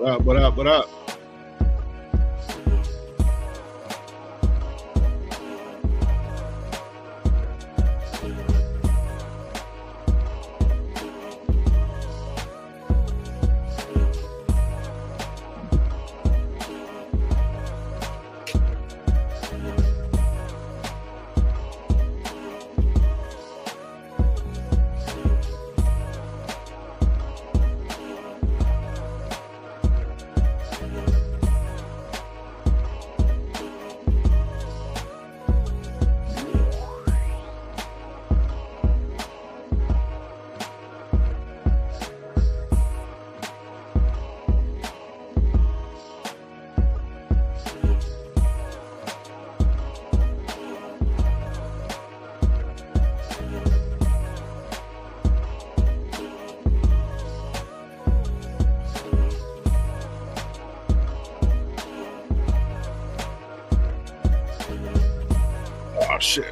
up? What up? What up? Oh shit.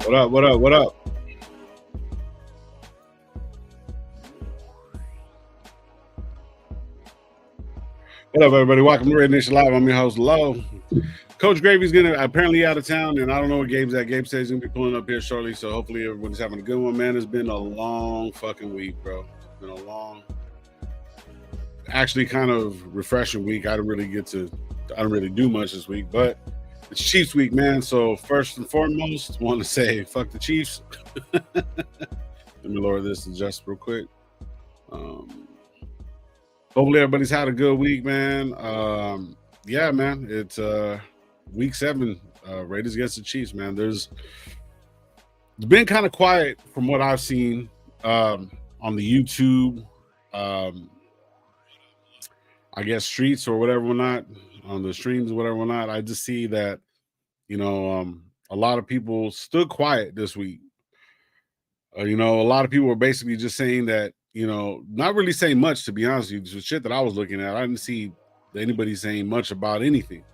What up? What up? What up? What up, everybody? Welcome to Red Nation Live. I'm your host, Low. Coach Gravy's apparently out of town, and I don't know what game's at. Gabe says he's gonna be pulling up here shortly, so hopefully everyone's having a good one, man. It's been a long fucking week, bro. It's been a long, actually kind of refreshing week. I didn't really do much this week, but it's Chiefs week, man. So first and foremost, want to say fuck the Chiefs. Let me lower this just real quick. Hopefully everybody's had a good week, man. Yeah, man. It's week 7, Raiders against the Chiefs, man. It's been kind of quiet from what I've seen on the YouTube, I guess streets or whatever, not on the streams or whatever, not. I just see that, a lot of people stood quiet this week. A lot of people were basically just saying that, not really saying much, to be honest with you. The shit that I was looking at, I didn't see anybody saying much about anything.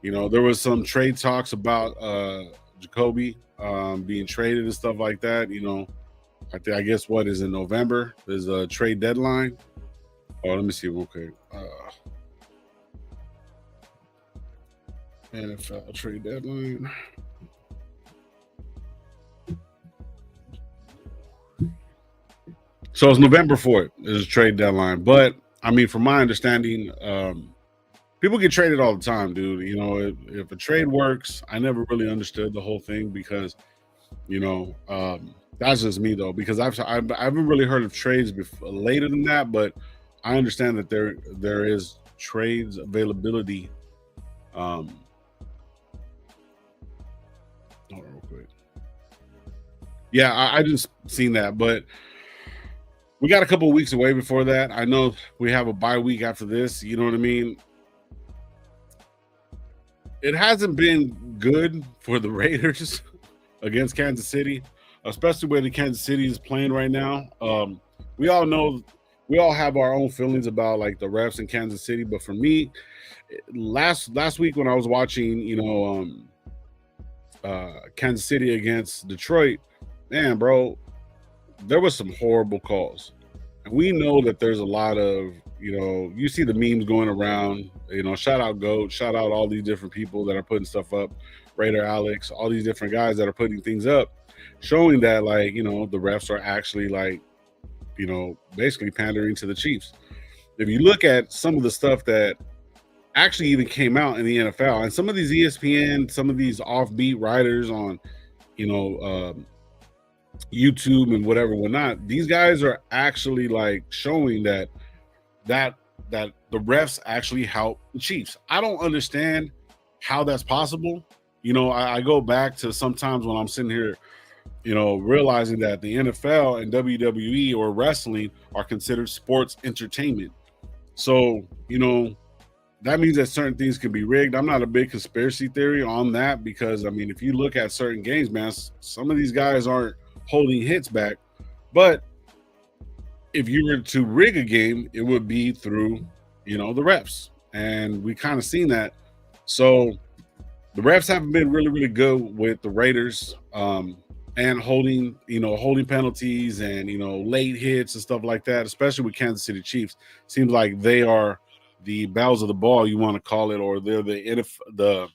There was some trade talks about Jacoby being traded and stuff like that. I guess what is in November is a trade deadline. Oh, let me see. Okay. NFL trade deadline. So it's November 4th is a trade deadline. But I mean, from my understanding, people get traded all the time, dude. If a trade works, I never really understood the whole thing because, that's just me though. Because I haven't really heard of trades later than that, but I understand that there is trades availability. Hold on real quick. Yeah, I just seen that, but we got a couple of weeks away before that. I know we have a bye week after this. You know what I mean? It hasn't been good for the Raiders against Kansas City, especially where the Kansas City is playing right now. We all know, we all have our own feelings about like the refs in Kansas City, but for me, last week when I was watching, Kansas City against Detroit, man, bro, there was some horrible calls. And we know that there's a lot of, you see the memes going around, shout out GOAT, shout out all these different people that are putting stuff up, Raider Alex, all these different guys that are putting things up, showing that like, the refs are actually like, basically pandering to the Chiefs. If you look at some of the stuff that actually even came out in the NFL and some of these ESPN, some of these offbeat writers on, YouTube and whatnot, these guys are actually like showing that the refs actually help the Chiefs. I don't understand how that's possible. I go back to sometimes when I'm sitting here, realizing that the NFL and WWE or wrestling are considered sports entertainment. So, that means that certain things can be rigged. I'm not a big conspiracy theory on that because, I mean, if you look at certain games, man, some of these guys aren't holding hits back. But if you were to rig a game, it would be through, the refs. And we kind of seen that. So the refs haven't been really, really good with the Raiders, and holding penalties and late hits and stuff like that, especially with Kansas City Chiefs. Seems like they are the bells of the ball, you want to call it, or they're the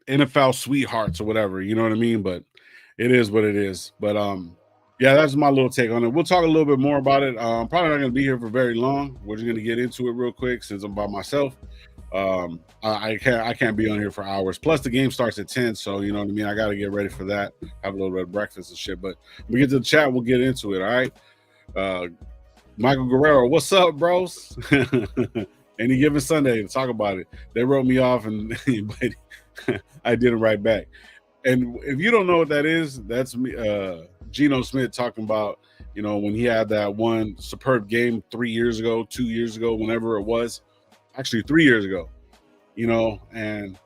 NFL sweethearts or whatever, you know what I mean? But it is what it is. But yeah, that's my little take on it. We'll talk a little bit more about it. I'm probably not going to be here for very long. We're just going to get into it real quick since I'm by myself. I can't be on here for hours. Plus, the game starts at 10, so you know what I mean. I got to get ready for that. Have a little bit of breakfast and shit. But when we get to the chat, we'll get into it. All right. Michael Guerrero, what's up, bros? Any given Sunday to talk about it. They wrote me off, and I didn't write back. And if you don't know what that is, that's me, Geno Smith talking about, when he had that one superb game 3 years ago, 2 years ago, whenever it was, actually 3 years ago, and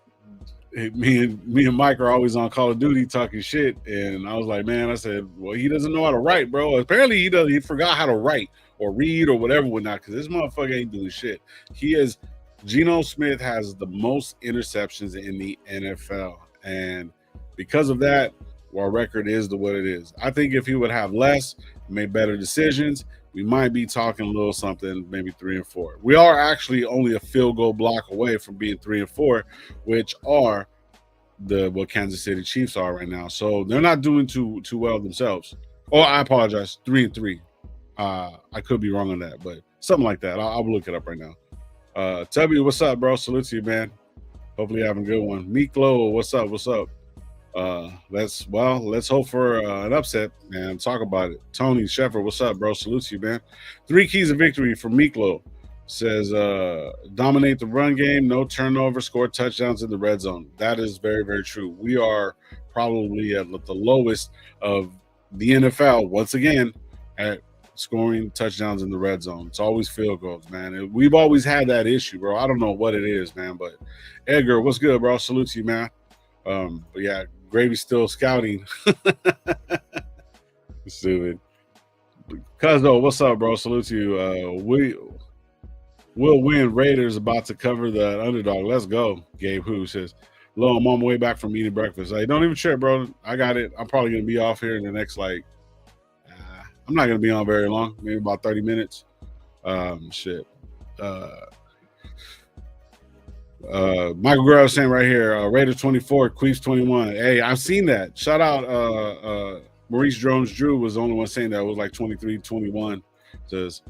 me and Mike are always on Call of Duty talking shit. And I was like, man, I said, well, he doesn't know how to write, bro. Apparently he forgot how to write or read or whatever whatnot, because this motherfucker ain't doing shit. Geno Smith has the most interceptions in the NFL. And because of that, our record is what it is. I think if he would have less, made better decisions, we might be talking a little something, maybe 3-4. We are actually only a field goal block away from being 3-4, which are what Kansas City Chiefs are right now. So they're not doing too well themselves. Oh, I apologize. 3-3. I could be wrong on that, but something like that. I'll look it up right now. Tubby, what's up, bro? Salute to you, man. Hopefully you're having a good one. Meeklo, what's up? What's up? Let's hope for an upset, man. Talk about it. Tony Sheffer, what's up, bro? Salute to you, man. 3 keys of victory for Meeklo. Says dominate the run game, no turnover, score touchdowns in the red zone. That is very, very true. We are probably at the lowest of the NFL once again at scoring touchdowns in the red zone. It's always field goals, man. We've always had that issue, bro. I don't know what it is, man. But Edgar, what's good, bro? Salute to you, man. But yeah, Gravy's still scouting. Stupid. Cuzzo, what's up, bro? Salute to you. We'll win. Raiders about to cover the underdog. Let's go. Gabe Who says, "Lo, I'm on my way back from eating breakfast." Like, don't even trip, bro. I got it. I'm probably gonna be off here in the next I'm not gonna be on very long, maybe about 30 minutes. Shit. Michael Guerrero saying right here, Raiders 24, Queefs 21. Hey, I've seen that. Shout out Maurice Jones-Drew was the only one saying that. It was like 23-21. Says,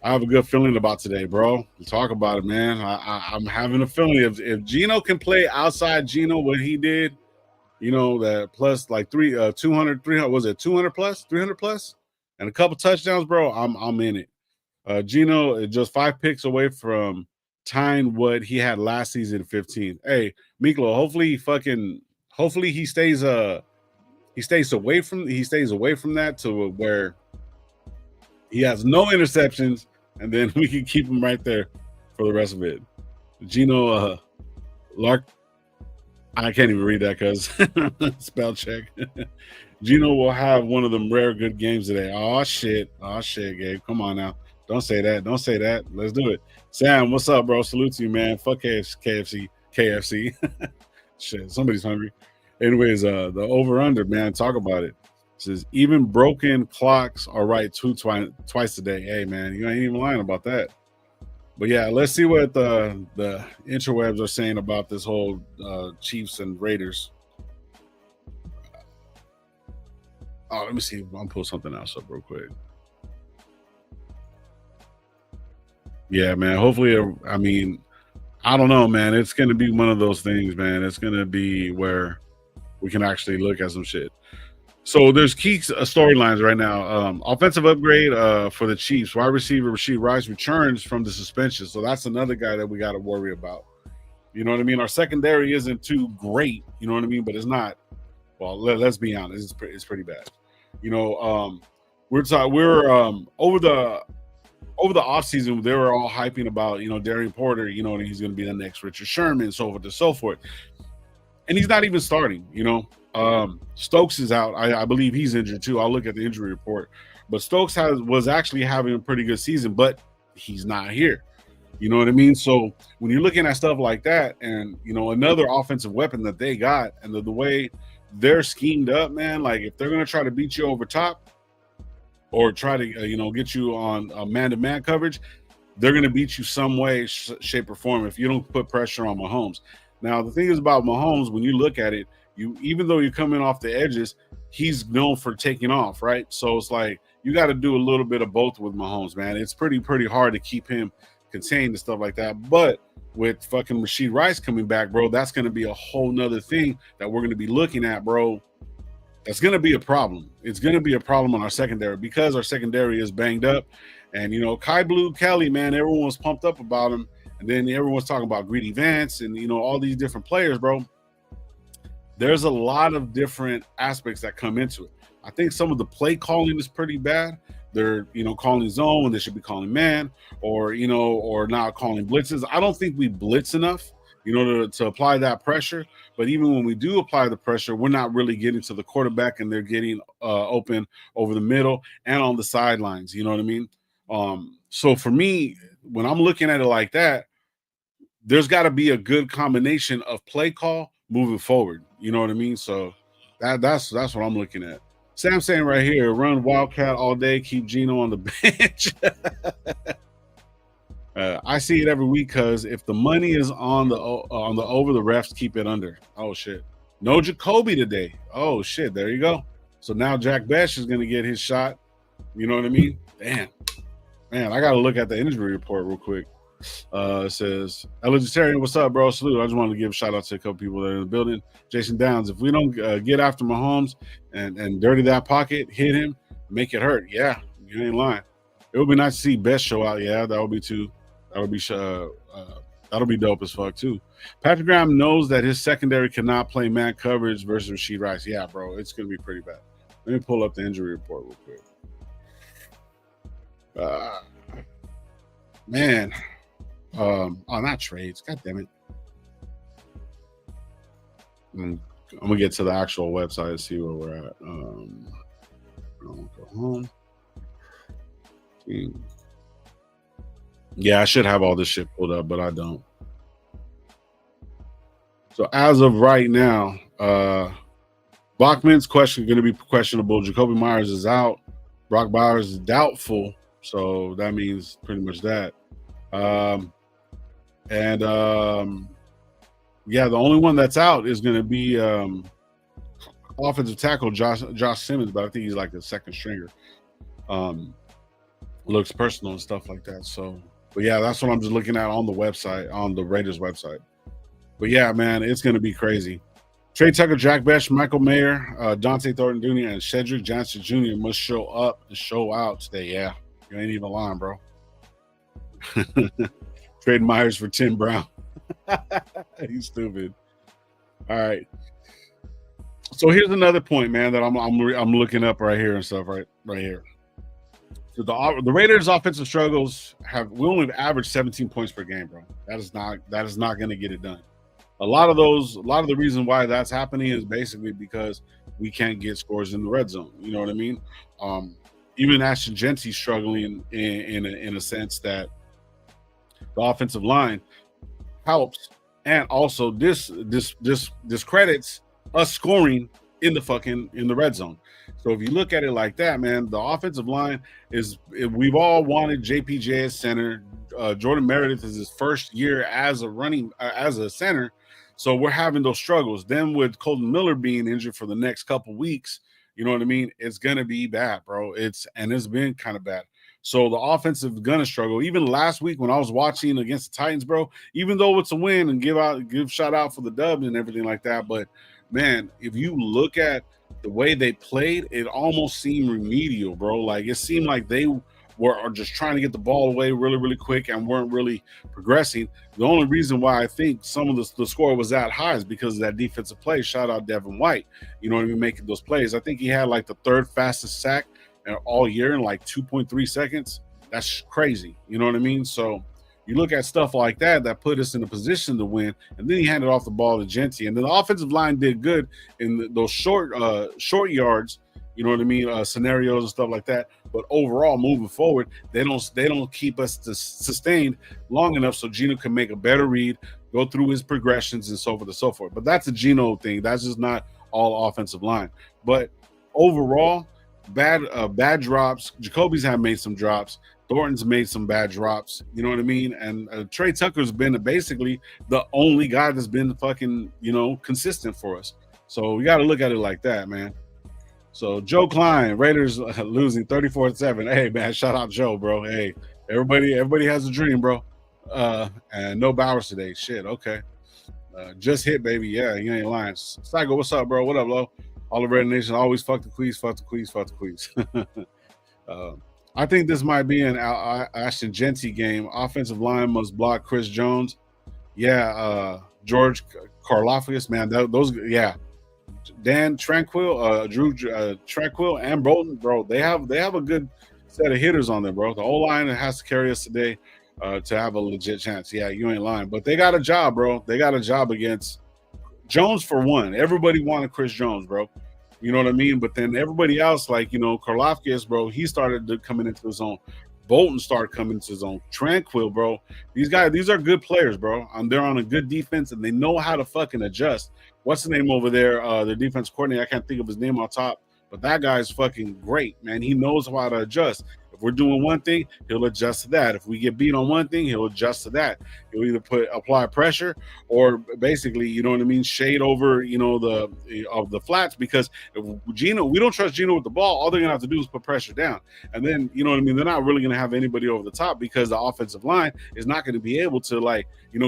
I have a good feeling about today, bro. We'll talk about it, man. I'm having a feeling if Geno can play outside Geno what he did, that plus like 200, 300, was it 200 plus, 300 plus, and a couple touchdowns, bro, I'm in it. Geno is just 5 picks away from tying what he had last season, 15. Hey, Miklo, hopefully he stays away from that to where he has no interceptions, and then we can keep him right there for the rest of it. Geno Lark, I can't even read that because spell check. Geno will have one of them rare good games today. Oh shit, Gabe. Come on now. Don't say that. Let's do it. Sam, what's up, bro? Salute to you, man. Fuck KFC. Shit, somebody's hungry. Anyways, the over-under, man, talk about it. It says, even broken clocks are right twice a day. Hey, man, you ain't even lying about that. But yeah, let's see what the interwebs are saying about this whole Chiefs and Raiders. Oh, let me see. I'll pull something else up real quick. Yeah, man. Hopefully, I don't know, man. It's going to be one of those things, man. It's going to be where we can actually look at some shit. So there's key storylines right now. Offensive upgrade for the Chiefs. Wide receiver Rashee Rice returns from the suspension. So that's another guy that we got to worry about. You know what I mean? Our secondary isn't too great. You know what I mean? But it's not. Well, let's be honest. It's pretty bad. We're over the offseason, they were all hyping about, Darian Porter, he's going to be the next Richard Sherman, so forth and so forth. And he's not even starting, Stokes is out. I believe he's injured too. I'll look at the injury report. But Stokes was actually having a pretty good season, but he's not here. You know what I mean? So when you're looking at stuff like that, and another offensive weapon that they got, and the way they're schemed up, man, like if they're gonna try to beat you over top or try to get you on man-to-man coverage, they're going to beat you some way, shape, or form if you don't put pressure on Mahomes. Now, the thing is about Mahomes, when you look at it, even though you're coming off the edges, he's known for taking off, right? So it's like you got to do a little bit of both with Mahomes, man. It's pretty hard to keep him contained and stuff like that. But with fucking Rashee Rice coming back, bro, that's going to be a whole nother thing that we're going to be looking at, bro. That's going to be a problem. It's going to be a problem on our secondary because our secondary is banged up. And, Kai Blue Kelly, man, everyone was pumped up about him. And then everyone's talking about Greedy Vance and, all these different players, bro. There's a lot of different aspects that come into it. I think some of the play calling is pretty bad. They're, calling zone when they should be calling man or not calling blitzes. I don't think we blitz enough, to apply that pressure. But even when we do apply the pressure, we're not really getting to the quarterback and they're getting open over the middle and on the sidelines. You know what I mean? So for me, when I'm looking at it like that, there's got to be a good combination of play call moving forward. You know what I mean? So that's what I'm looking at. Sam saying right here, run Wildcat all day, keep Geno on the bench. I see it every week because if the money is on the over, the refs keep it under. Oh shit, no Jacoby today. Oh shit, there you go. So now Jack Besh is gonna get his shot. You know what I mean? Damn, man, I gotta look at the injury report real quick. It says, Legendarian, what's up, bro? Salute. I just wanted to give a shout out to a couple people that are in the building. Jason Downs, if we don't get after Mahomes and dirty that pocket, hit him, make it hurt. Yeah, you ain't lying. It would be nice to see Best show out. Yeah, that would be too. That would be that'll be dope as fuck too. Patrick Graham knows that his secondary cannot play man coverage versus Rashee Rice. Yeah, bro, it's gonna be pretty bad. Let me pull up the injury report real quick. Man. Not trades. God damn it. I'm gonna get to the actual website and see where we're at. I'll go home. Yeah, I should have all this shit pulled up, but I don't. So as of right now, Bachman's going to be questionable. Jacoby Myers is out. Brock Bowers is doubtful. So that means pretty much that. Yeah, the only one that's out is going to be offensive tackle Josh Simmons, but I think he's like a second stringer. Looks personal and stuff like that. So, but yeah, that's what I'm just looking at on the website, on the Raiders website. But yeah, man, it's going to be crazy. Trey Tucker, Jack Besh, Michael Mayer, Dante Thornton Jr., and Cedric Johnson Jr. must show up and show out today. Yeah, you ain't even lying, bro. Trade Myers for Tim Brown. He's stupid. All right. So here's another point, man, that I'm looking up right here and stuff right here. So the Raiders' offensive struggles we only averaged 17 points per game, bro. That is not going to get it done. A lot of the reason why that's happening is basically because we can't get scores in the red zone. You know what I mean? Even Ashton Genty's struggling in a sense that the offensive line helps, and also this credits us scoring in the red zone. So if you look at it like that, man, the offensive line we've all wanted JPJ as center. Jordan Meredith is his first year as a center. So we're having those struggles. Then with Colton Miller being injured for the next couple weeks, you know what I mean? It's going to be bad, bro. It's been kind of bad. So the offensive is going to struggle. Even last week when I was watching against the Titans, bro, even though it's a win and give shout out for the dub and everything like that. But man, if you look at the way they played, it almost seemed remedial, bro. Like it seemed like they were just trying to get the ball away really, really quick and weren't really progressing. The only reason why I think some of the score was that high is because of that defensive play. Shout out Devin White, you know what I mean, making those plays. I think he had like the third fastest sack all year in like 2.3 seconds. That's crazy, you know what I mean? So you look at stuff like that put us in a position to win, and then he handed off the ball to Genty, and then the offensive line did good in those short yards. you know what I mean, scenarios and stuff like that. But overall, moving forward, they don't keep us sustained long enough so Geno can make a better read, go through his progressions and so forth and so forth. But that's a Geno thing. That's just not all offensive line. But overall, bad drops. Jacoby's have made some drops. Thornton's made some bad drops. You know what I mean? And Trey Tucker's been basically the only guy that's been fucking, consistent for us. So we got to look at it like that, man. So Joe Klein, Raiders losing 34-7. Hey, man, shout out Joe, bro. Hey, everybody has a dream, bro. And no Bowers today. Shit, okay. Just hit, baby. Yeah, you ain't lying. Psycho, what's up, bro? What up, Lo? All the Red Nation always fuck the Queez, fuck the Queez, fuck the Queez. I think this might be an Ashton Genty game. Offensive line must block Chris Jones. Yeah, George Karlaftis, man. Those, yeah. Dan Tranquil, Drew Tranquil, and Bolton, bro. They have a good set of hitters on there, bro. The O-line has to carry us today to have a legit chance. Yeah, you ain't lying. But they got a job, bro. They got a job against Jones for one. Everybody wanted Chris Jones, bro. You know what I mean? But then everybody else, like, Karlaftis, bro, he started coming into his own. Bolton started coming into his own. Tranquil, bro. These are good players, bro. They're on a good defense, and they know how to fucking adjust. What's the name over there? The defense coordinator, I can't think of his name on top, but that guy's fucking great, man. He knows how to adjust. If we're doing one thing, he'll adjust to that. If we get beat on one thing, he'll adjust to that. He'll either apply pressure or basically, you know what I mean, shade over, the flats, because if Geno, we don't trust Geno with the ball. All they're gonna have to do is put pressure down, and then you know what I mean. They're not really gonna have anybody over the top because the offensive line is not going to be able to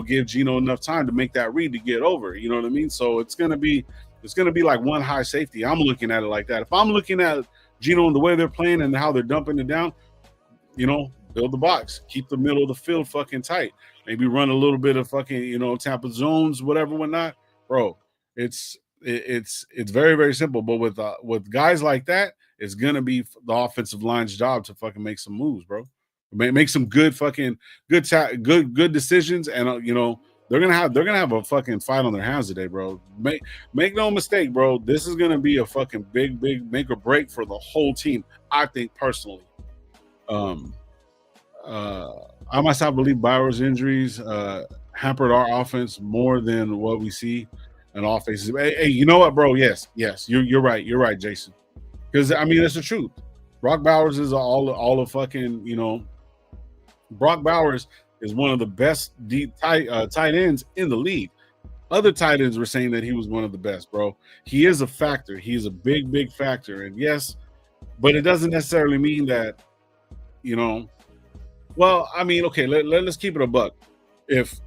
give Geno enough time to make that read to get over. You know what I mean? So it's gonna be like one high safety. I'm looking at it like that. If I'm looking at Geno and the way they're playing and how they're dumping it down, build the box, keep the middle of the field fucking tight. Maybe run a little bit of fucking, Tampa zones, whatever, whatnot, bro. It's very, very simple. But with guys like that, it's gonna be the offensive line's job to fucking make some moves, bro. Make some good decisions, and they're gonna have a fucking fight on their hands today, bro. Make no mistake, bro. This is gonna be a fucking big make or break for the whole team. I think personally. I myself believe Bowers' injuries hampered our offense more than what we see in all faces. Hey, you know what, bro? Yes, you're right. You're right, Jason. Because I mean, it's the truth. Brock Bowers is all of fucking. Brock Bowers is one of the best deep tight ends in the league. Other tight ends were saying that he was one of the best, bro. He is a factor. He is a big factor. And yes, but it doesn't necessarily mean that, well, I mean, okay, let's keep it a buck. If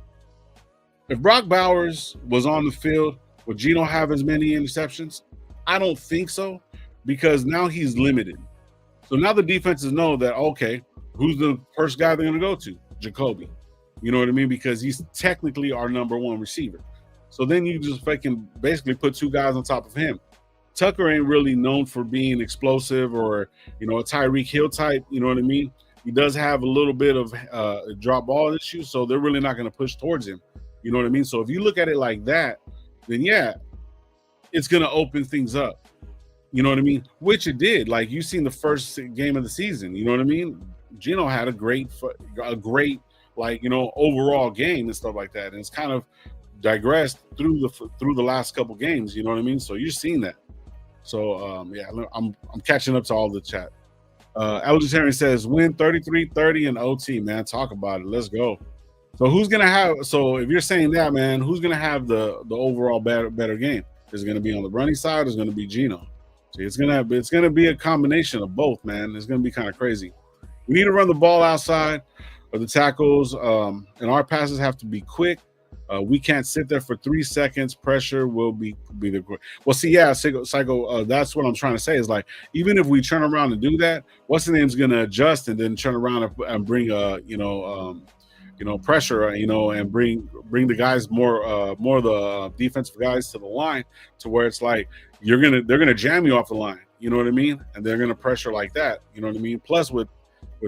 Brock Bowers was on the field, would Geno have as many interceptions? I don't think so, because now he's limited. So now the defenses know that, okay, who's the first guy they're going to go to? Jacoby. You know what I mean? Because he's technically our number one receiver. So then you just basically put two guys on top of him. Tucker ain't really known for being explosive or, a Tyreek Hill type. You know what I mean? He does have a little bit of drop ball issues, so they're really not going to push towards him. You know what I mean? So if you look at it like that, then yeah, it's going to open things up. You know what I mean? Which it did. Like, you seen the first game of the season. You know what I mean? Geno had a great overall game and stuff like that, and it's kind of digressed through the last couple games. You know what I mean? So you're seeing that. So yeah, I'm catching up to all the chat. Elgin says win 33-30 in OT, man. Talk about it. Let's go. So who's gonna have? So if you're saying that, man, who's gonna have the overall better game? Is it gonna be on the running side? Or is it gonna be Geno? See, it's gonna be a combination of both, man. It's gonna be kind of crazy. We need to run the ball outside of the tackles, and our passes have to be quick. We can't sit there for 3 seconds. Pressure will be the well. See, yeah, Psycho. That's what I'm trying to say. Is like, even if we turn around and do that, what's the name's gonna adjust and then turn around and bring pressure, and bring the guys more of the defensive guys to the line, to where it's like they're gonna jam you off the line. You know what I mean? And they're gonna pressure like that. You know what I mean? Plus with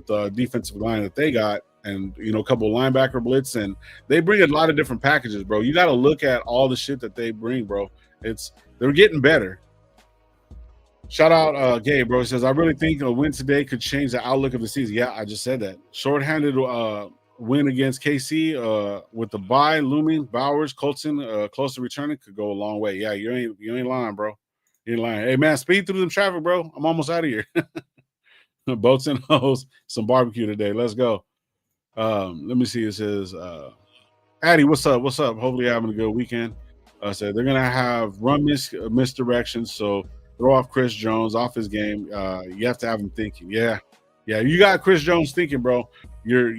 the defensive line that they got, and a couple of linebacker blitz, and they bring a lot of different packages, bro. You got to look at all the shit that they bring, bro. They're getting better. Shout out Gabe, bro. He says, I really think a win today could change the outlook of the season. Yeah, I just said that. Shorthanded win against KC with the bye looming. Bowers, Colton close to returning could go a long way. Yeah, you ain't lying, bro. You ain't lying. Hey man, speed through them traffic, bro. I'm almost out of here. Boats and hoes, some barbecue today. Let's go. Let me see. It says Addy, what's up? What's up? Hopefully you're having a good weekend. Said they're gonna have run misdirections, so throw off Chris Jones off his game. You have to have him thinking. Yeah. You got Chris Jones thinking, bro. You're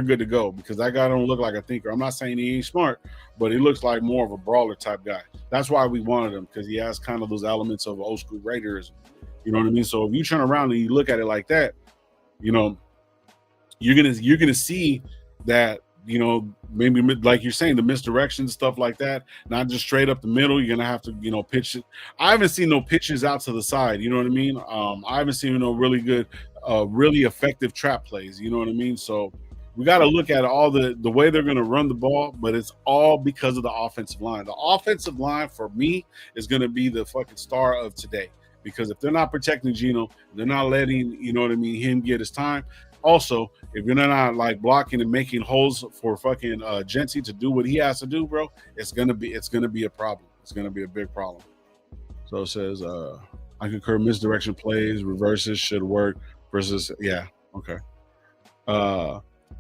good to go because that guy don't look like a thinker. I'm not saying he ain't smart, but he looks like more of a brawler type guy. That's why we wanted him because he has kind of those elements of old school Raiders. You know what I mean? So if you turn around and you look at it like that, you know, you're gonna see that. You know, maybe like you're saying, the misdirection, stuff like that, not just straight up the middle. You're gonna have to, you know, pitch it. I haven't seen no pitches out to the side. You know what I mean? I haven't seen no really good, really effective trap plays. You know what I mean? So we got to look at all the way they're gonna run the ball, but it's all because of the offensive line. The offensive line for me is gonna be the fucking star of today because if they're not protecting Geno, they're not letting, you know what I mean, him get his time. Also, if you're not like blocking and making holes for fucking Genty to do what he has to do, bro, it's gonna be a problem. It's gonna be a big problem. So it says, I concur. Misdirection plays, reverses should work. Versus, yeah, okay.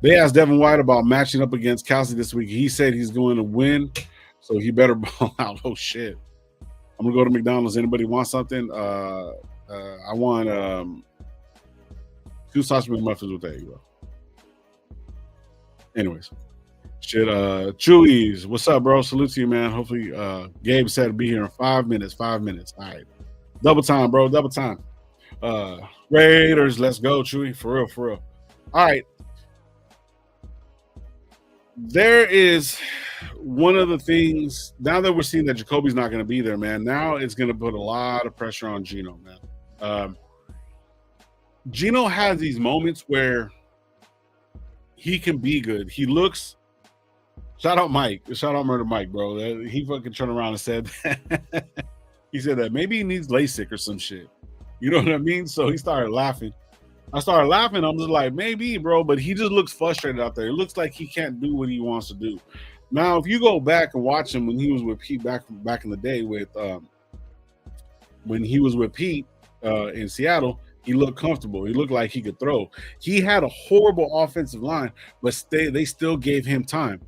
They asked Devin White about matching up against Kelsey this week. He said he's going to win, so he better ball out. Oh shit! I'm gonna go to McDonald's. Anybody want something? I want 2 sausage McMuffins with egg, bro. Anyways, shit. Chewies, what's up, bro? Salute to you, man. Hopefully, Gabe said to be here in 5 minutes. 5 minutes. All right, double time, bro. Double time. Raiders, let's go, Chewy. For real, for real. All right. There is one of the things now that we're seeing that Jacoby's not going to be there, man. Now it's going to put a lot of pressure on Geno, man. Geno has these moments where he can be good. He looks. Shout out Mike. Shout out Murder Mike, bro. He fucking turned around and said that. He said that maybe he needs LASIK or some shit. You know what I mean? So he started laughing. I started laughing. I'm just like, maybe, bro. But he just looks frustrated out there. It looks like he can't do what he wants to do. Now, if you go back and watch him when he was with Pete back in the day with when he was with Pete in Seattle, he looked comfortable. He looked like he could throw. He had a horrible offensive line, but they still gave him time.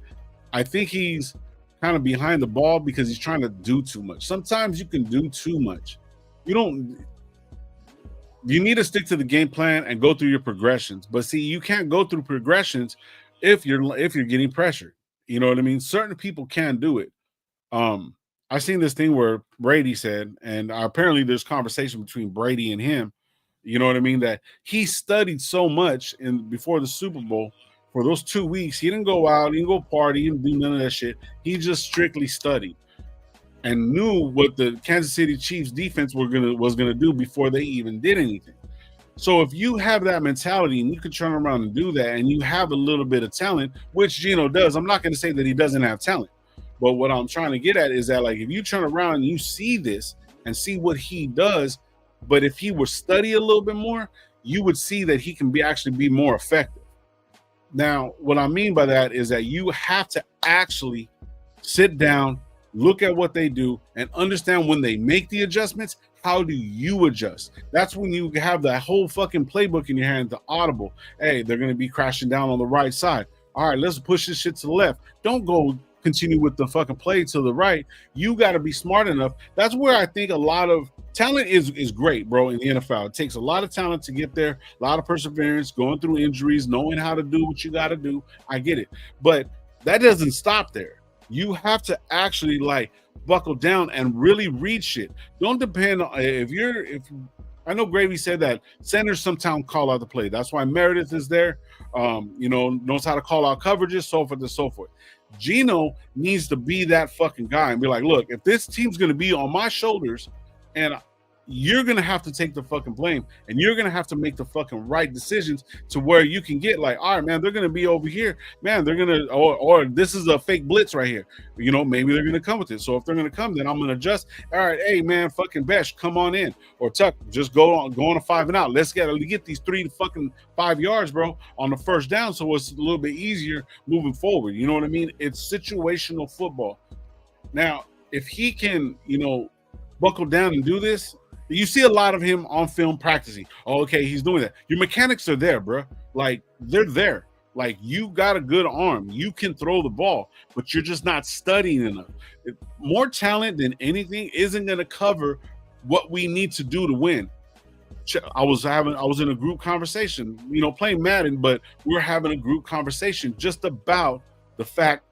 I think he's kind of behind the ball because he's trying to do too much. Sometimes you can do too much. You need to stick to the game plan and go through your progressions. But see, you can't go through progressions if you're getting pressured. You know what I mean? Certain people can do it. I've seen this thing where Brady said, and apparently there's conversation between Brady and him. You know what I mean? That he studied so much before the Super Bowl for those 2 weeks. He didn't go out, he didn't go party, he didn't do none of that shit. He just strictly studied and knew what the Kansas City Chiefs defense was gonna do before they even did anything. So if you have that mentality and you can turn around and do that, and you have a little bit of talent, which Geno does, I'm not going to say that he doesn't have talent, but what I'm trying to get at is that, like, if you turn around and you see this and see what he does, but if he would study a little bit more, you would see that he can actually be more effective. Now, what I mean by that is that you have to actually sit down, look at what they do, and understand when they make the adjustments, how do you adjust? That's when you have that whole fucking playbook in your hand, the audible. Hey, they're going to be crashing down on the right side. All right, let's push this shit to the left. Don't go continue with the fucking play to the right. You got to be smart enough. That's where I think a lot of talent is great, bro, in the NFL. It takes a lot of talent to get there, a lot of perseverance, going through injuries, knowing how to do what you got to do. I get it. But that doesn't stop there. You have to actually, like, buckle down and really read shit. Don't depend on if I know Gravy said that centers sometimes call out the play. That's why Meredith is there. Knows how to call out coverages, so forth and so forth. Geno needs to be that fucking guy and be like, look, if this team's going to be on my shoulders and you're gonna have to take the fucking blame, and you're gonna have to make the fucking right decisions to where you can get like, all right, man, they're gonna be over here, man, they're gonna, or this is a fake blitz right here, you know, maybe they're gonna come with it. So if they're gonna come, then I'm gonna adjust. All right, hey man, fucking Besh, come on in, or Tuck, just go on a 5 and out. Let's get these 3 to fucking 5 yards, bro, on the first down, so it's a little bit easier moving forward. You know what I mean? It's situational football. Now, if he can, you know, buckle down and do this. You see a lot of him on film practicing. Oh, okay, he's doing that. Your mechanics are there, bro. Like, they're there. Like, you got a good arm. You can throw the ball, but you're just not studying enough. More talent than anything isn't going to cover what we need to do to win. I was in a group conversation, you know, playing Madden, but we're having a group conversation just about the fact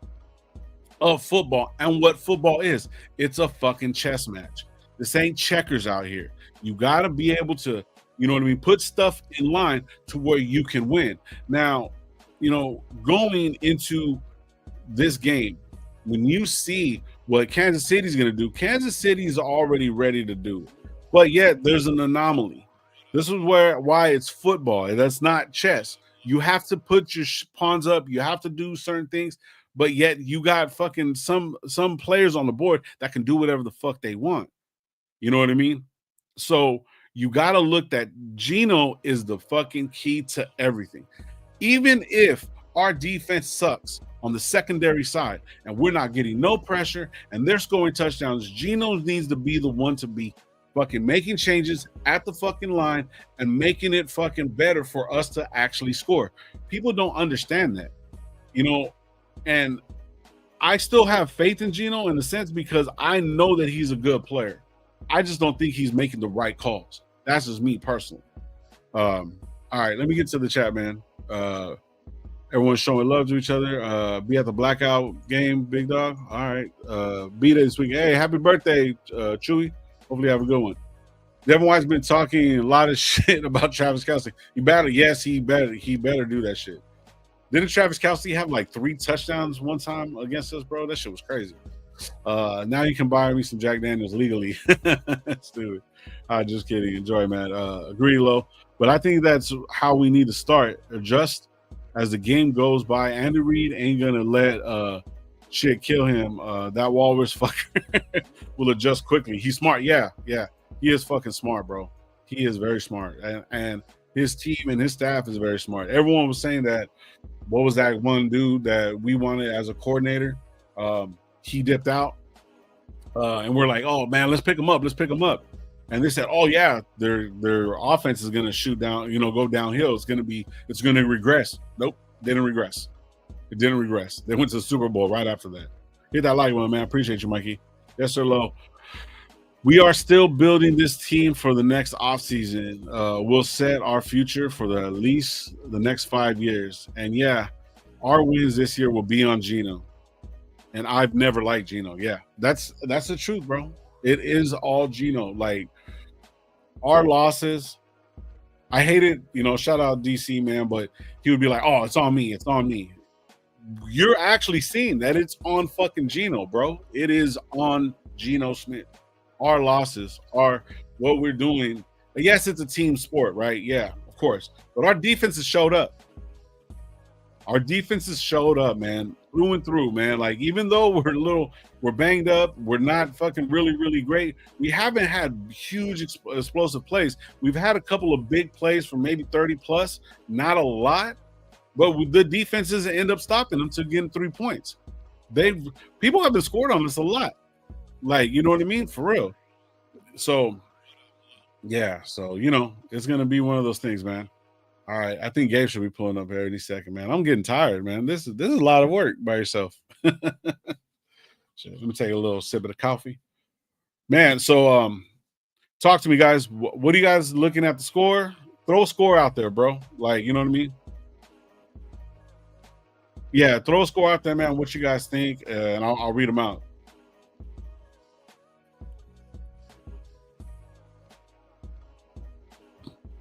of football and what football is. It's a fucking chess match. This ain't checkers out here. You got to be able to, you know what I mean, put stuff in line to where you can win. Now, you know, going into this game, when you see what Kansas City's going to do, Kansas City's already ready to do it. But yet there's an anomaly. This is why it's football. That's not chess. You have to put your pawns up. You have to do certain things. But yet you got fucking some players on the board that can do whatever the fuck they want. You know what I mean? So you got to look that Geno is the fucking key to everything. Even if our defense sucks on the secondary side and we're not getting no pressure and they're scoring touchdowns, Geno needs to be the one to be fucking making changes at the fucking line and making it fucking better for us to actually score. People don't understand that, you know, and I still have faith in Geno in a sense because I know that he's a good player. I just don't think he's making the right calls. That's just me personally. All right, let me get to the chat, man. Everyone's showing love to each other. Be at the blackout game, big dog. All right. Be there this week. Hey, happy birthday, Chewy. Hopefully you have a good one. Devin White's been talking a lot of shit about Travis Kelce. He better do that shit. Didn't Travis Kelce have like 3 touchdowns one time against us, bro? That shit was crazy. Now you can buy me some Jack Daniels legally. Stupid. Just kidding. Enjoy, man. Agree, Lo. But I think that's how we need to start. Adjust as the game goes by. Andy Reid ain't gonna let shit kill him. That walrus fucker will adjust quickly. He's smart. Yeah. He is fucking smart, bro. He is very smart. And his team and his staff is very smart. Everyone was saying that, what was that one dude that we wanted as a coordinator? He dipped out. And we're like, oh, man, let's pick him up. And they said, oh, yeah, their offense is going to shoot down, you know, go downhill. It's going to regress. Nope, didn't regress. It didn't regress. They went to the Super Bowl right after that. Hit that like one, man. Appreciate you, Mikey. Yes, sir, Lo. We are still building this team for the next offseason. We'll set our future for at least the next 5 years. And, yeah, our wins this year will be on Geno. And I've never liked Geno. Yeah, that's the truth, bro. It is all Geno. Like, our losses, I hate it. You know, shout out DC, man. But he would be like, oh, it's on me. It's on me. You're actually seeing that it's on fucking Geno, bro. It is on Geno Smith. Our losses are what we're doing. Yes, it's a team sport, right? Yeah, of course. But our defense has showed up. Our defense has showed up, man, through and through, man. Like, even though we're banged up, we're not fucking really, really great. We haven't had huge explosive plays. We've had a couple of big plays for maybe 30 plus, not a lot, but the defenses end up stopping them to getting 3 points. People have been scored on us a lot. Like, you know what I mean? For real. So, yeah. So, you know, it's going to be one of those things, man. All right. I think Gabe should be pulling up here any second, man. I'm getting tired, man. This is a lot of work by yourself. So, let me take a little sip of the coffee. Man, so talk to me, guys. What are you guys looking at the score? Throw a score out there, bro. Like, you know what I mean? Yeah, throw a score out there, man. What you guys think? And I'll read them out.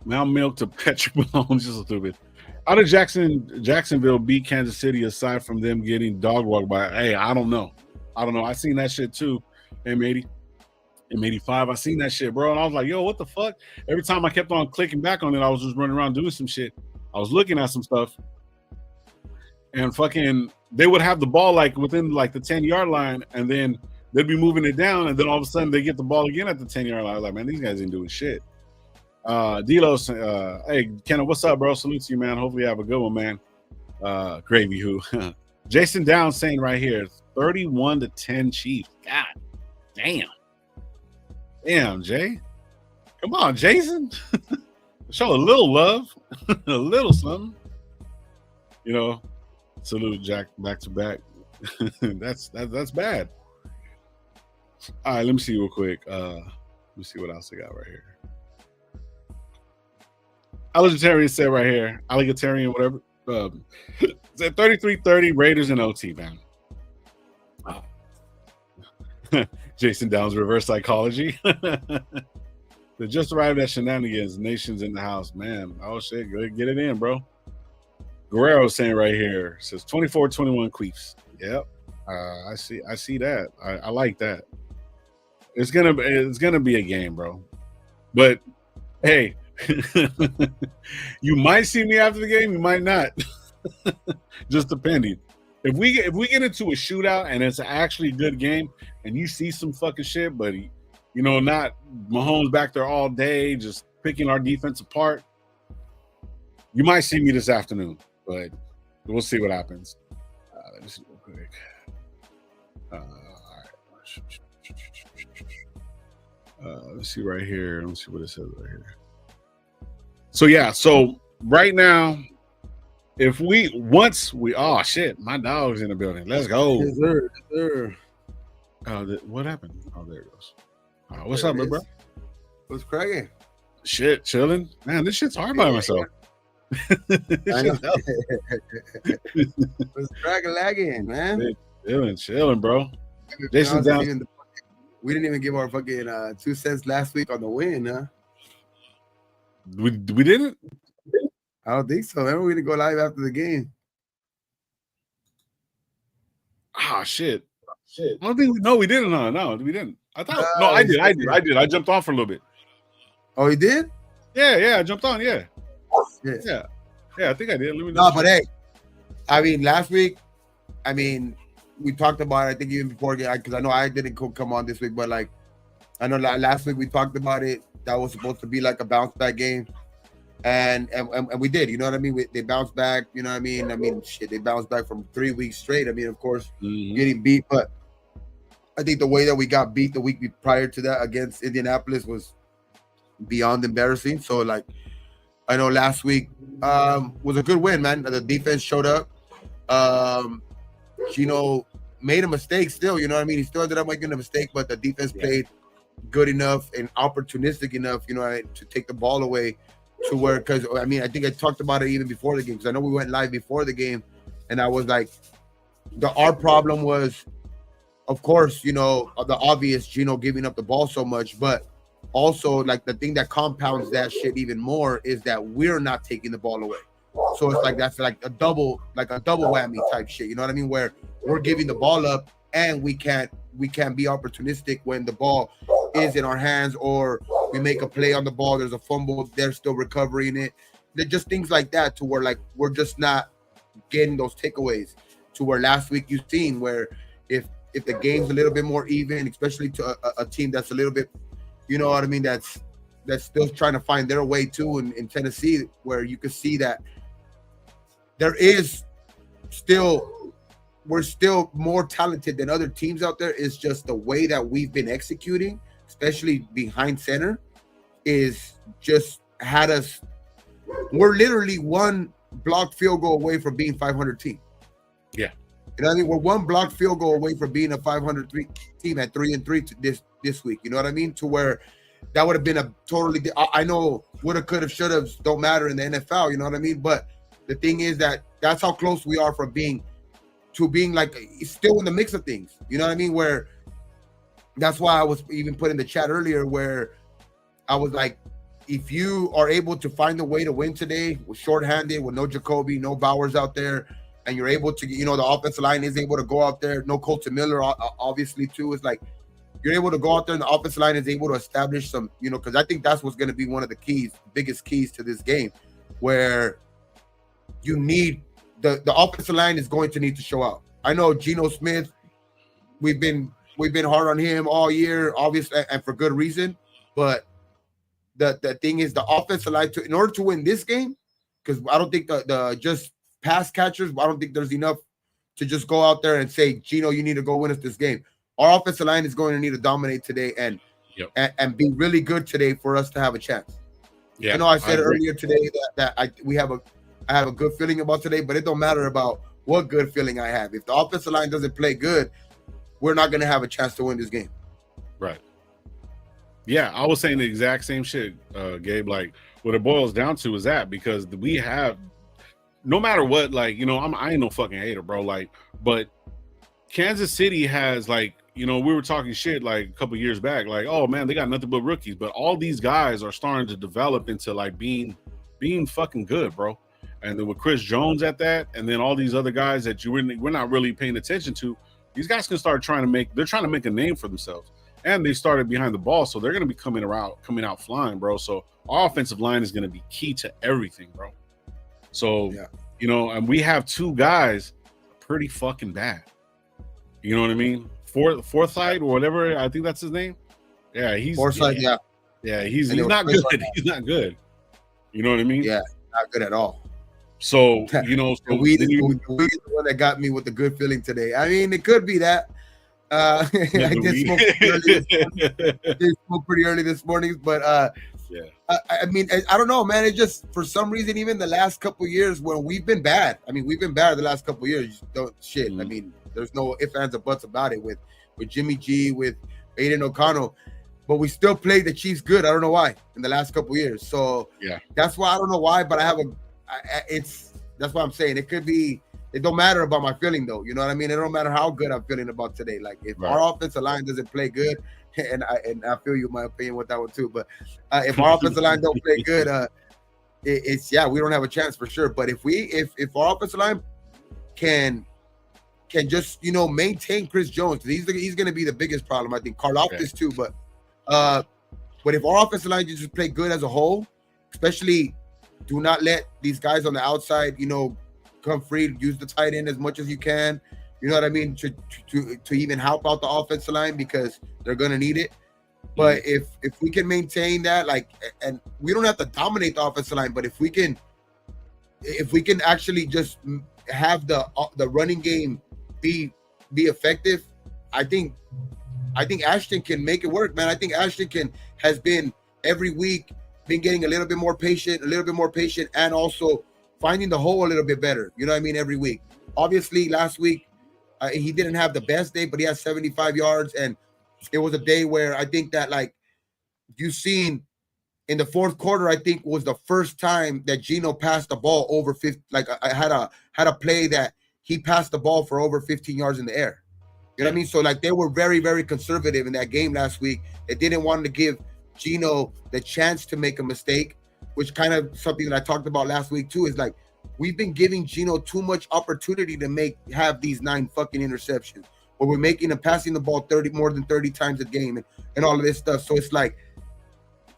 Mount Milk to Patrick Mahomes, just stupid. How did Jacksonville beat Kansas City aside from them getting dog walked by? Hey, I don't know. I seen that shit too. M80. M85. I seen that shit, bro, and I was like, yo, what the fuck? Every time I kept on clicking back on it, I was just running around doing some shit. I was looking at some stuff, and fucking they would have the ball like within like the 10-yard line, and then they'd be moving it down, and then all of a sudden they get the ball again at the 10-yard line. I was like, man, these guys ain't doing shit. Delos, hey, Kenna, what's up, bro? Salute to you, man. Hopefully you have a good one, man. Gravy who. Jason Downs saying right here, 31-10 Chiefs. God damn. Damn, Jay. Come on, Jason. Show a little love. A little something. You know, salute Jack back to back. That's bad. All right, let me see real quick. Let me see what else I got right here. Alligatarian said right here, Alligatarian, whatever. Said 33-30 Raiders and OT, man. Wow. Jason Downs reverse psychology. They just arrived at Shenanigans. Nations in the house, man. Oh shit, go get it in, bro. Guerrero saying right here says 24-21 Queefs. Yep, I see that. I like that. It's gonna be a game, bro. But hey, you might see me after the game. You might not. Just depending. If we get into a shootout and it's actually a good game, and you see some fucking shit, but you know, not Mahomes back there all day just picking our defense apart, you might see me this afternoon. But we'll see what happens. Let me see real quick. All right. Let's see right here. Let me see what it says right here. So yeah, so right now, if oh shit, my dog's in the building. Let's go. Yes, sir. Yes, sir. What happened? Oh, there it goes. What's up, bro? What's cracking? Shit, chilling. Man, this shit's hard by myself. I know. What's cracking, lagging, man? Chilling, bro. Jason down. We didn't even give our fucking 2 cents last week on the win, huh? We didn't. I don't think so. Remember, we didn't go live after the game. Ah, shit. I don't think we didn't. No, we didn't. I thought I did. I jumped on for a little bit. Oh, you did? Yeah, I jumped on. Yeah, I think I did. Let me know. No, but hey, I mean, last week, I mean, we talked about it, I think even before, because I know I didn't come on this week, but like, I know last week we talked about it. That was supposed to be like a bounce back game. And we did, you know what I mean? They bounced back, you know what I mean? I mean, shit, they bounced back from 3 weeks straight. I mean, of course, getting beat, but I think the way that we got beat the week prior to that against Indianapolis was beyond embarrassing. So, like, I know last week was a good win, man. The defense showed up. Geno made a mistake still, you know what I mean? He still ended up making a mistake, but the defense played good enough and opportunistic enough, you know, to take the ball away to where, because, I mean, I think I talked about it even before the game, because I know we went live before the game, and I was like, our problem was, of course, you know, the obvious, Geno giving up the ball so much, but also, like, the thing that compounds that shit even more is that we're not taking the ball away. So it's like, that's like a double whammy type shit, you know what I mean? Where we're giving the ball up and we can't be opportunistic when the ball is in our hands, or we make a play on the ball, there's a fumble, they're still recovering it. They're just things like that, to where, like, we're just not getting those takeaways. To where last week you've seen where if the game's a little bit more even, especially to a team that's a little bit, you know what I mean, that's still trying to find their way too in Tennessee, where you can see that we're still more talented than other teams out there. It's just the way that we've been executing, especially behind center, is just had us. We're literally one blocked field goal away from being 500 team. Yeah, you know what I mean. We're one blocked field goal away from being a 500 team at 3-3 this week. You know what I mean? To where that would have been a totally. I know woulda, coulda, shoulda don't matter in the NFL. You know what I mean? But the thing is that's how close we are from being like still in the mix of things. You know what I mean? Where that's why I was even put in the chat earlier, where I was like, if you are able to find a way to win today with shorthanded, with no Jacoby, no Bowers out there, and you're able to, you know, the offensive line is able to go out there, no Colton Miller, obviously too, it's like you're able to go out there and the offensive line is able to establish some, because I think that's what's going to be one of the biggest keys to this game, where you need the offensive line is going to need to show out. I know Geno Smith, we've been hard on him all year, obviously, and for good reason. But the thing is, the offensive line, in order to win this game, because I don't think the just pass catchers, I don't think there's enough to just go out there and say, Geno, you need to go win us this game. Our offensive line is going to need to dominate today and be really good today for us to have a chance. Yeah, I know I said earlier today that I have a good feeling about today, but it don't matter about what good feeling I have. If the offensive line doesn't play good, we're not going to have a chance to win this game. Right. Yeah, I was saying the exact same shit, Gabe. Like, what it boils down to is that because we have, no matter what, like, I ain't no fucking hater, bro. Like, but Kansas City has, like, we were talking shit like a couple years back, like, oh man, they got nothing but rookies, but all these guys are starting to develop into like being fucking good, bro. And then with Chris Jones at that, and then all these other guys that we're not really paying attention to, these guys can start trying to make a name for themselves. And they started behind the ball, so they're going to be coming out flying, bro. So our offensive line is going to be key to everything, bro. So, and we have two guys pretty fucking bad. You know what I mean? Forsythe or whatever, I think that's his name. Yeah, he's Forsythe, yeah, he's not good. He's not good. You know what I mean? Yeah, not good at all. So, we the one that got me with the good feeling today. I mean, it could be that. I did smoke pretty early this morning, but I mean, I don't know, man. It just, for some reason, even the last couple of years when we've been bad. I mean, we've been bad the last couple of years. I mean, there's no ifs, ands, or buts about it with Jimmy G, with Aiden O'Connell, but we still played the Chiefs good. I don't know why in the last couple of years. So that's why I don't know why, but that's why I'm saying it could be. It don't matter about my feeling though. You know what I mean? It don't matter how good I'm feeling about today. Like if our offensive line doesn't play good, and I feel you my opinion with that one too. But if our offensive line don't play good, we don't have a chance for sure. But if our offensive line can just maintain Chris Jones, he's going to be the biggest problem. I think Karlaftis too. But if our offensive line just play good as a whole, especially do not let these guys on the outside, come free, use the tight end as much as you can. You know what I mean? To even help out the offensive line because they're gonna need it. But if we can maintain that, like, and we don't have to dominate the offensive line, but if we can actually just have the running game be effective, I think Ashton can make it work, man. I think Ashton has been every week been getting a little bit more patient, and also finding the hole a little bit better. You know what I mean? Every week. Obviously, last week he didn't have the best day, but he had 75 yards, and it was a day where I think that, like, you seen in the fourth quarter, I think was the first time that Geno passed the ball over 50. Like, I had a play that he passed the ball for over 15 yards in the air. You know what I mean? So, like, they were very, very conservative in that game last week. They didn't want to give Geno the chance to make a mistake, which kind of something that I talked about last week too, is like, we've been giving Geno too much opportunity to have these 9 fucking interceptions, where we're making him passing the ball more than 30 times a game and all of this stuff. So it's like,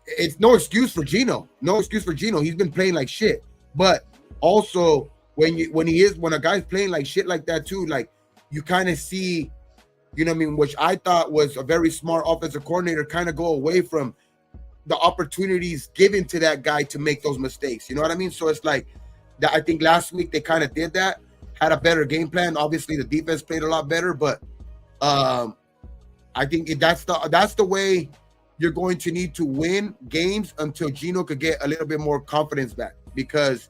it's no excuse for Geno. He's been playing like shit. But also when a guy's playing like shit like that too, like, you kind of see, you know what I mean, which I thought was a very smart offensive coordinator, kind of go away from the opportunities given to that guy to make those mistakes. You know what I mean? So it's like that. I think last week they kind of did that, had a better game plan. Obviously the defense played a lot better, but I think that's the way you're going to need to win games until Geno could get a little bit more confidence back, because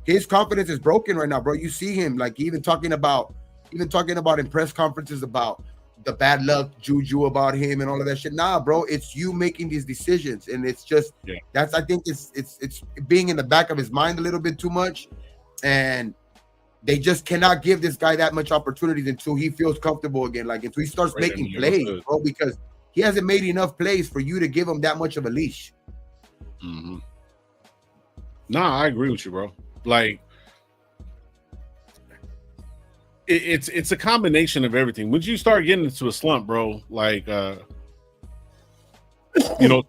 his confidence is broken right now, bro. You see him, like, even talking about in press conferences about the bad luck juju about him and all of that shit. Nah, bro, it's you making these decisions, and it's just I think it's being in the back of his mind a little bit too much, and they just cannot give this guy that much opportunities until he feels comfortable again. Like, until he starts making plays, bro, because he hasn't made enough plays for you to give him that much of a leash. Mm-hmm. Nah, I agree with you, bro. Like, it's a combination of everything. Once you start getting into a slump, bro, like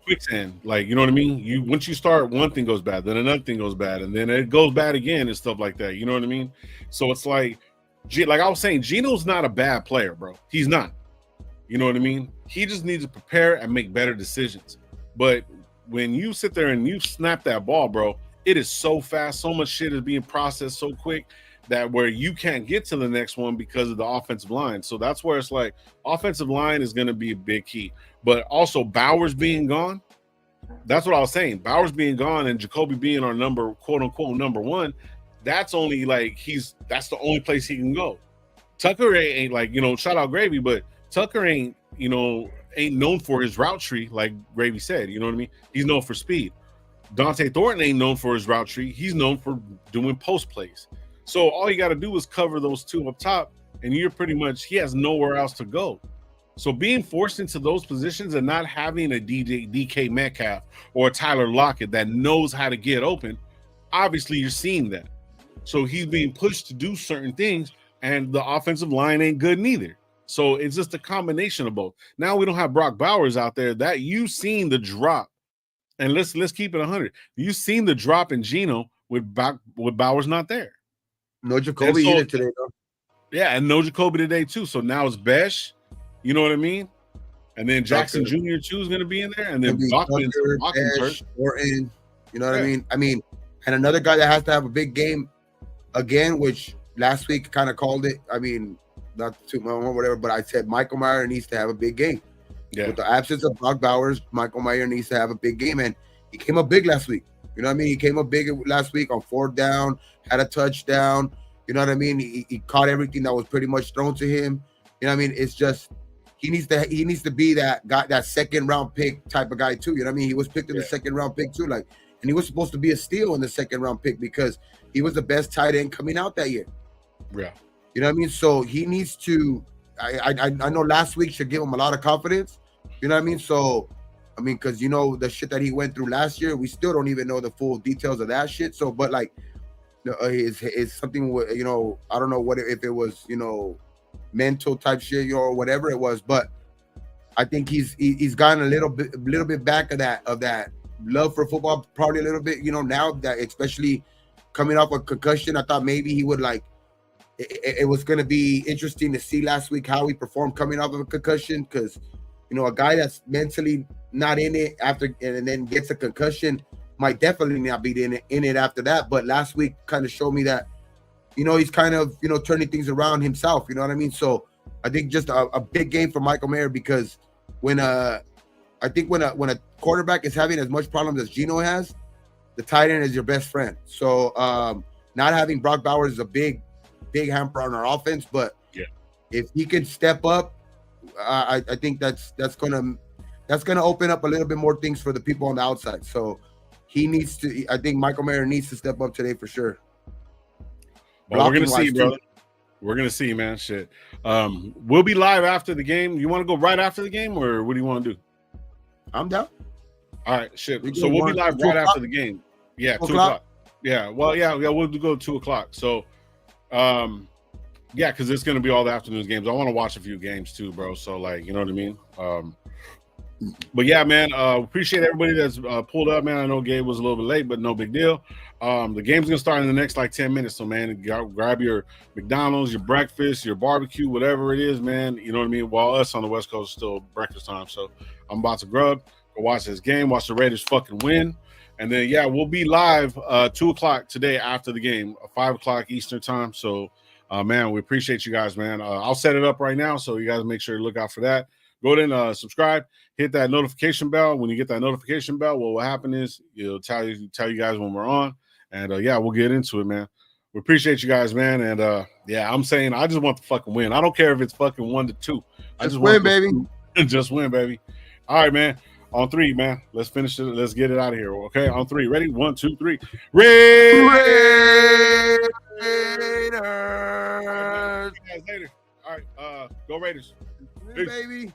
quicksand, like you know what I mean. Once you start, one thing goes bad, then another thing goes bad, and then it goes bad again and stuff like that. You know what I mean? So it's like I was saying, Geno's not a bad player, bro. He's not. You know what I mean? He just needs to prepare and make better decisions. But when you sit there and you snap that ball, bro, it is so fast. So much shit is being processed so quick that where you can't get to the next one because of the offensive line. So that's where it's like offensive line is going to be a big key. But also Bowers being gone, that's what I was saying. Bowers being gone and Jacoby being our quote unquote number one, that's only like that's the only place he can go. Tucker ain't like, shout out Gravy, but Tucker ain't known for his route tree, like Gravy said. You know what I mean? He's known for speed. Dante Thornton ain't known for his route tree. He's known for doing post plays. So all you got to do is cover those two up top, and he has nowhere else to go. So being forced into those positions and not having a DK Metcalf or a Tyler Lockett that knows how to get open, obviously you're seeing that. So he's being pushed to do certain things, and the offensive line ain't good neither. So it's just a combination of both. Now we don't have Brock Bowers out there. That you've seen the drop, and let's keep it 100. You've seen the drop in Geno with Bowers not there. No Jacoby either today, though. Yeah, and no Jacoby today too. So now it's Besh. You know what I mean? And then Jackson Jr. too is going to be in there, and then Bachman's hurt. Orton. You know what I mean? And another guy that has to have a big game again, which last week kind of called it. I mean, not to my own or whatever, but I said Michael Mayer needs to have a big game. Yeah. With the absence of Brock Bowers, Michael Mayer needs to have a big game, and he came up big last week. You know what I mean? He came up big last week on 4th down, had a touchdown. You know what I mean? He caught everything that was pretty much thrown to him. You know what I mean? It's just he needs to be that guy, that second round pick type of guy too. You know what I mean? He was picked in the second round pick too, and he was supposed to be a steal in the second round pick because he was the best tight end coming out that year. Yeah. You know what I mean? So he needs to. I know last week should give him a lot of confidence. You know what I mean? So, because the shit that he went through last year, we still don't even know the full details of that shit. So, but is something I don't know if it was mental type shit or whatever it was, but I think he's gotten a little bit back of that love for football, probably a little bit. Now that especially coming off a concussion, I thought maybe he would it was going to be interesting to see last week how he performed coming off of a concussion, because a guy that's mentally not in it after and then gets a concussion might definitely not be in it after that. But last week kind of showed me that he's kind of turning things around himself. You know what I mean? So I think just a big game for Michael Mayer, because when a quarterback is having as much problems as Geno has, the tight end is your best friend. So not having Brock Bowers is a big hamper on our offense, but if he can step up, I think that's gonna open up a little bit more things for the people on the outside. So he needs to. I think Michael Mayer needs to step up today for sure. Well, we're gonna see, brother. We're gonna see, man. Shit. We'll be live after the game. You want to go right after the game, or what do you want to do? I'm down. All right, shit. So we'll be live right after the game. Yeah, 2 o'clock. Yeah. Well, yeah. We'll go 2 o'clock. So, because it's gonna be all the afternoon games. I want to watch a few games too, bro. So, you know what I mean. But yeah, man, appreciate everybody that's pulled up, man. I know Gabe was a little bit late, but no big deal. The game's gonna start in the next 10 minutes. So, man, grab your McDonald's, your breakfast, your barbecue, whatever it is, man. You know what I mean? While us on the West Coast is still breakfast time. So I'm about to grub, go watch this game, watch the Raiders fucking win. And then we'll be live 2 o'clock today after the game, 5 o'clock Eastern time. So man, we appreciate you guys, man. I'll set it up right now, so you guys make sure to look out for that. Go ahead and subscribe, hit that notification bell. When you get that notification bell, what will happen is it'll tell you guys when we're on, and we'll get into it, man. We appreciate you guys, man, and I'm saying I just want the fucking win. I don't care if it's fucking 1-2. I just win, baby. Just win, baby. All right, man. On 3, man. Let's finish it. Let's get it out of here. Okay, on 3. Ready? 1, 2, 3. Raiders. Later. All right, go Raiders. Baby.